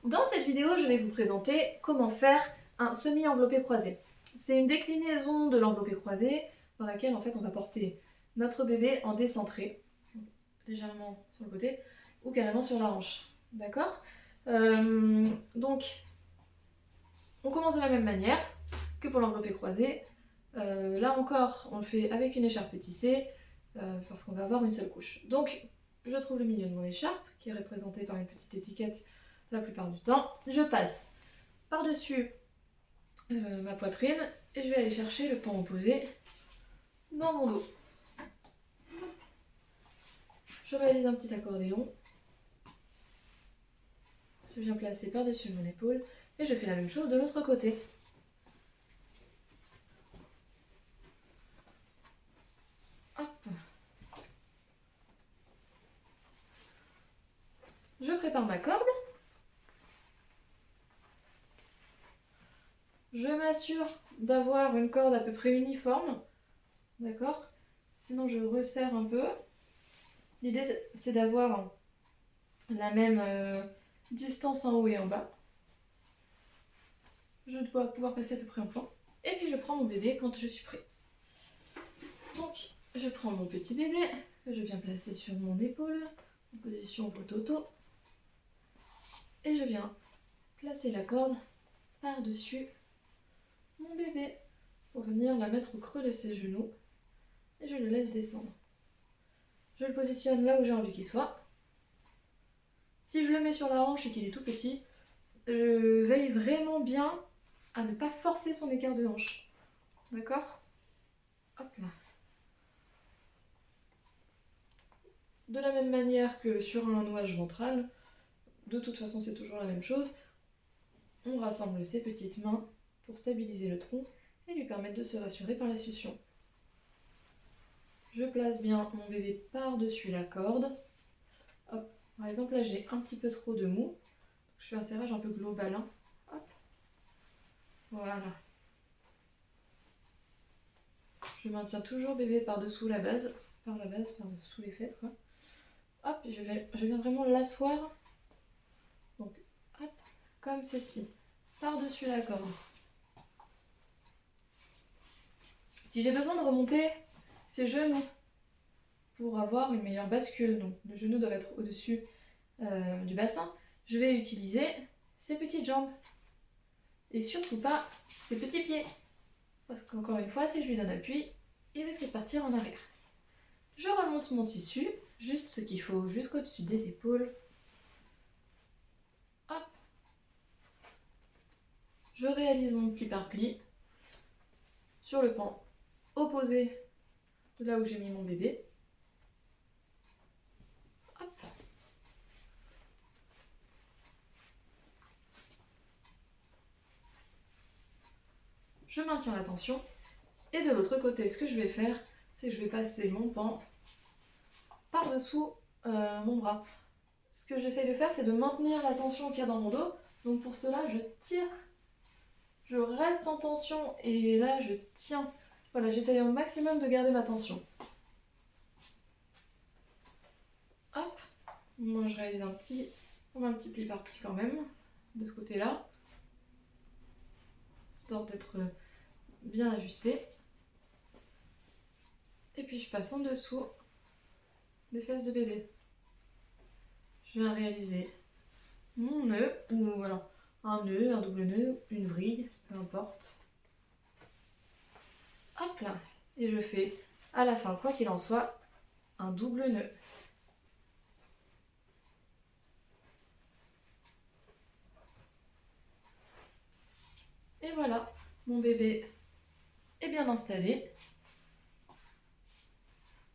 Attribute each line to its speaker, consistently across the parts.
Speaker 1: Dans cette vidéo, je vais vous présenter comment faire un semi-enveloppé croisé. C'est une déclinaison de l'enveloppé croisé dans laquelle en fait on va porter notre bébé en décentré, légèrement sur le côté ou carrément sur la hanche. D'accord. Donc, on commence de la même manière que pour l'enveloppé croisé. Là encore, on le fait avec une écharpe tissée parce qu'on va avoir une seule couche. Donc, je trouve le milieu de mon écharpe qui est représenté par une petite étiquette la plupart du temps. Je passe par-dessus ma poitrine et je vais aller chercher le pan opposé dans mon dos. Je réalise un petit accordéon. Je viens placer par-dessus mon épaule et je fais la même chose de l'autre côté. Hop. Je prépare ma corde. Je m'assure d'avoir une corde à peu près uniforme. D'accord? Sinon je resserre un peu. L'idée c'est d'avoir la même distance en haut et en bas. Je dois pouvoir passer à peu près en point. Et puis je prends mon bébé quand je suis prête. Donc je prends mon petit bébé que je viens placer sur mon épaule en position pototo. Et je viens placer la corde par-dessus mon bébé pour venir la mettre au creux de ses genoux. Et je le laisse descendre. Je le positionne là où j'ai envie qu'il soit. Si je le mets sur la hanche et qu'il est tout petit, je veille vraiment bien à ne pas forcer son écart de hanche. D'accord? Hop là. De la même manière que sur un nouage ventral, de toute façon c'est toujours la même chose, on rassemble ses petites mains pour stabiliser le tronc et lui permettre de se rassurer par la succion. Je place bien mon bébé par-dessus la corde. Hop. Par exemple là j'ai un petit peu trop de mou, je fais un serrage un peu global. Hop. Voilà. Je maintiens toujours bébé par-dessous la base, par-dessous les fesses quoi. Hop, je viens vraiment l'asseoir. Donc, hop, comme ceci, par-dessus la corde. Si j'ai besoin de remonter ses genoux pour avoir une meilleure bascule, donc le genou doit être au-dessus du bassin, je vais utiliser ses petites jambes. Et surtout pas ses petits pieds. Parce qu'encore une fois, si je lui donne appui, il risque de partir en arrière. Je remonte mon tissu, juste ce qu'il faut, jusqu'au-dessus des épaules. Hop. Je réalise mon pli par pli sur le pan opposé de là où j'ai mis mon bébé. Hop. Je maintiens la tension. Et de l'autre côté, ce que je vais faire, c'est que je vais passer mon pan par-dessous mon bras. Ce que j'essaye de faire, c'est de maintenir la tension qu'il y a dans mon dos. Donc pour cela, je tire, je reste en tension et là, je tiens. Voilà, j'essaye au maximum de garder ma tension. Hop, moi je réalise un petit pli par pli quand même, de ce côté-là, histoire d'être bien ajusté. Et puis je passe en dessous des fesses de bébé. Je viens réaliser mon nœud, ou alors un nœud, un double nœud, une vrille, peu importe. Hop là, et je fais à la fin, quoi qu'il en soit, un double nœud. Et voilà, mon bébé est bien installé.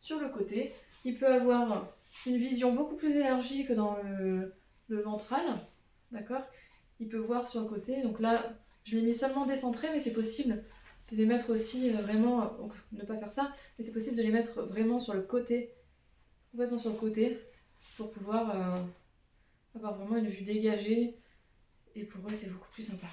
Speaker 1: Sur le côté, il peut avoir une vision beaucoup plus élargie que dans le ventral, d'accord? Il peut voir sur le côté, donc là, je l'ai mis seulement décentré, mais c'est possible de les mettre aussi vraiment, donc ne pas faire ça, mais c'est possible de les mettre vraiment sur le côté, complètement sur le côté, pour pouvoir avoir vraiment une vue dégagée, et pour eux c'est beaucoup plus sympa.